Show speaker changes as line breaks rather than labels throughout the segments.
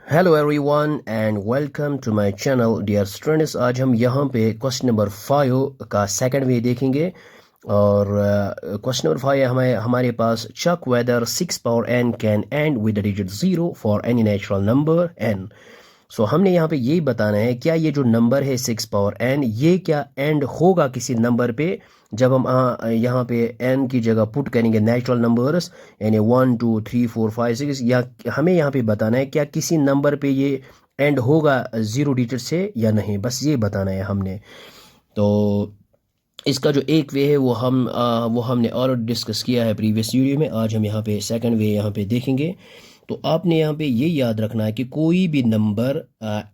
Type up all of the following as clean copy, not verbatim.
Hello everyone and welcome to my channel dear students. आज हम यहाँ पे क्वेश्चन नंबर 5 का सेकंड वे देखेंगे। और क्वेश्चन नंबर 5 हमें हमारे पास check whether 6 power n can end with the digit 0 for any natural number n। So हमने यहाँ पे यही बताना है क्या ये जो नंबर है 6 पावर n ये क्या एंड होगा किसी नंबर पे जब हम यहाँ पे n की जगह पुट करेंगे नेचुरल नंबर्स यानी 1 2 3 4 5 6, या हमें यहाँ पे बताना है क्या किसी नंबर पे ये एंड होगा 0 डिजिट से या नहीं, बस ये बताना है हमने। तो इसका जो एक वे है वो हमने और डिस्कस किया है प्रीवियस वीडियो में। आज हम यहाँ पे सेकंड वे यहाँ पे देखेंगे। तो आपने यहाँ पे ये याद रखना है कि कोई भी नंबर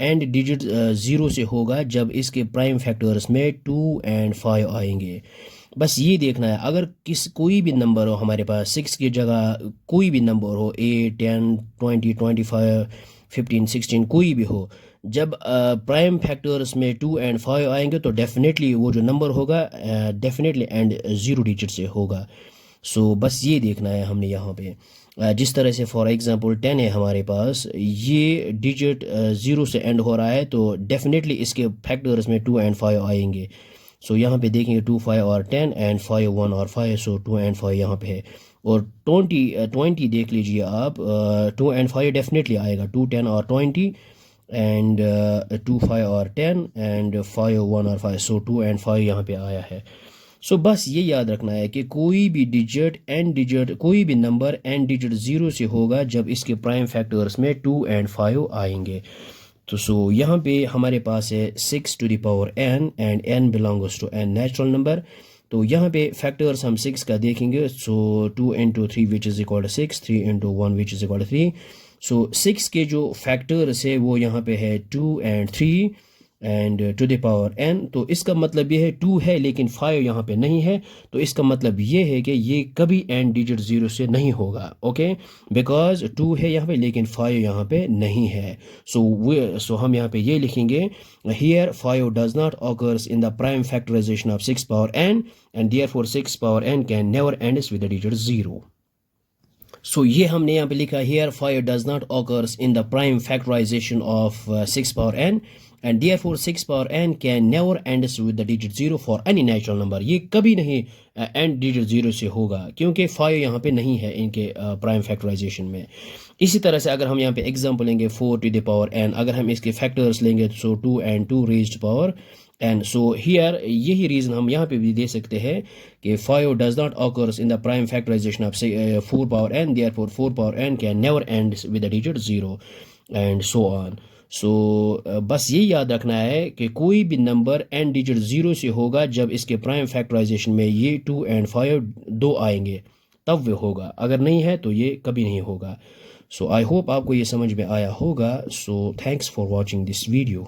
एंड डिजिट 0 से होगा जब इसके प्राइम फैक्टर्स में 2 एंड 5 आएंगे। बस ये देखना है अगर कोई भी नंबर हो हमारे पास 6 की जगह कोई भी नंबर हो 8 10 20 25 15 16 कोई भी हो, जब प्राइम फैक्टर्स में 2 एंड 5 आएंगे तो डेफिनेटली वो जो नंबर होगा डेफिनेटली एंड 0 डिजिट से होगा। सो बस ये देखना है हमने यहाँ पे। जिस तरह से फॉर एग्जांपल 10 है हमारे पास, ये डिजिट 0 से एंड हो रहा है तो डेफिनेटली इसके फैक्टर्स में 2 एंड 5 आएंगे। सो यहाँ पे देखेंगे 2 5 और 10 एंड 5 1 और 5, सो 2 एंड 5 यहाँ पे है। और 20 देख लीजिए आप, 2 एंड 5 डेफिनेटली आएगा, 2 10 और 20 एंड 2 5 और 10 एंड 5 1 और 5, सो 2 एंड 5 यहाँ पे आया है। सो बस ये याद रखना है कि कोई भी डिजिट कोई भी नंबर एंड डिजिट 0 से होगा जब इसके प्राइम फैक्टर्स में 2 एंड 5 आएंगे। तो सो यहाँ पे हमारे पास है 6 to the power n and n belongs to n natural number. तो यहाँ पे फैक्टर्स हम 6 का देखेंगे। So 2 into 3 which is equal to 6, 3 into 1 which is equal to 3। So 6 के जो फैक्टर्स है वो यहाँ पे है 2 and 3 and to the power n। तो इसका मतलब ये है 2 है लेकिन 5 यहाँ पे नहीं है, तो इसका मतलब ये है कि ये कभी एंड डिजिट 0 से नहीं होगा। ओके, बिकॉज 2 है यहाँ पे लेकिन 5 यहाँ पे नहीं है। सो हम यहाँ पे ये लिखेंगे, here 5 does not occurs in the prime factorization of 6 power n and therefore 6 power n can never ends with the digit 0। So ये हमने यहाँ पे लिखा, here 5 does not occurs in the prime factorization of 6 power n and therefore 6 power n can never ends with the digit 0 for any natural number. ये कभी नहीं and digit 0 से होगा क्योंकि 5 यहाँ पे नहीं है इनके प्राइम फैक्टराइजेशन में। इसी तरह से अगर हम यहाँ पे एग्जांपल लेंगे 4 टू द पावर n, अगर हम इसके फैक्टर्स लेंगे so 2 and 2 raised power and so here यही रीज़न हम यहाँ पे भी दे सकते हैं कि 5 does not occurs in the prime factorization of 4 power n, therefore 4 power n can never end with the digit 0 and so on. So बस ये याद रखना है कि कोई भी नंबर एंड डिजिट 0 से होगा जब इसके प्राइम फैक्टराइजेशन में ये 2 एंड 5 दो आएंगे तब वो होगा, अगर नहीं है तो ये कभी नहीं होगा। सो आई होप आपको ये समझ में आया होगा। So thanks for watching this video.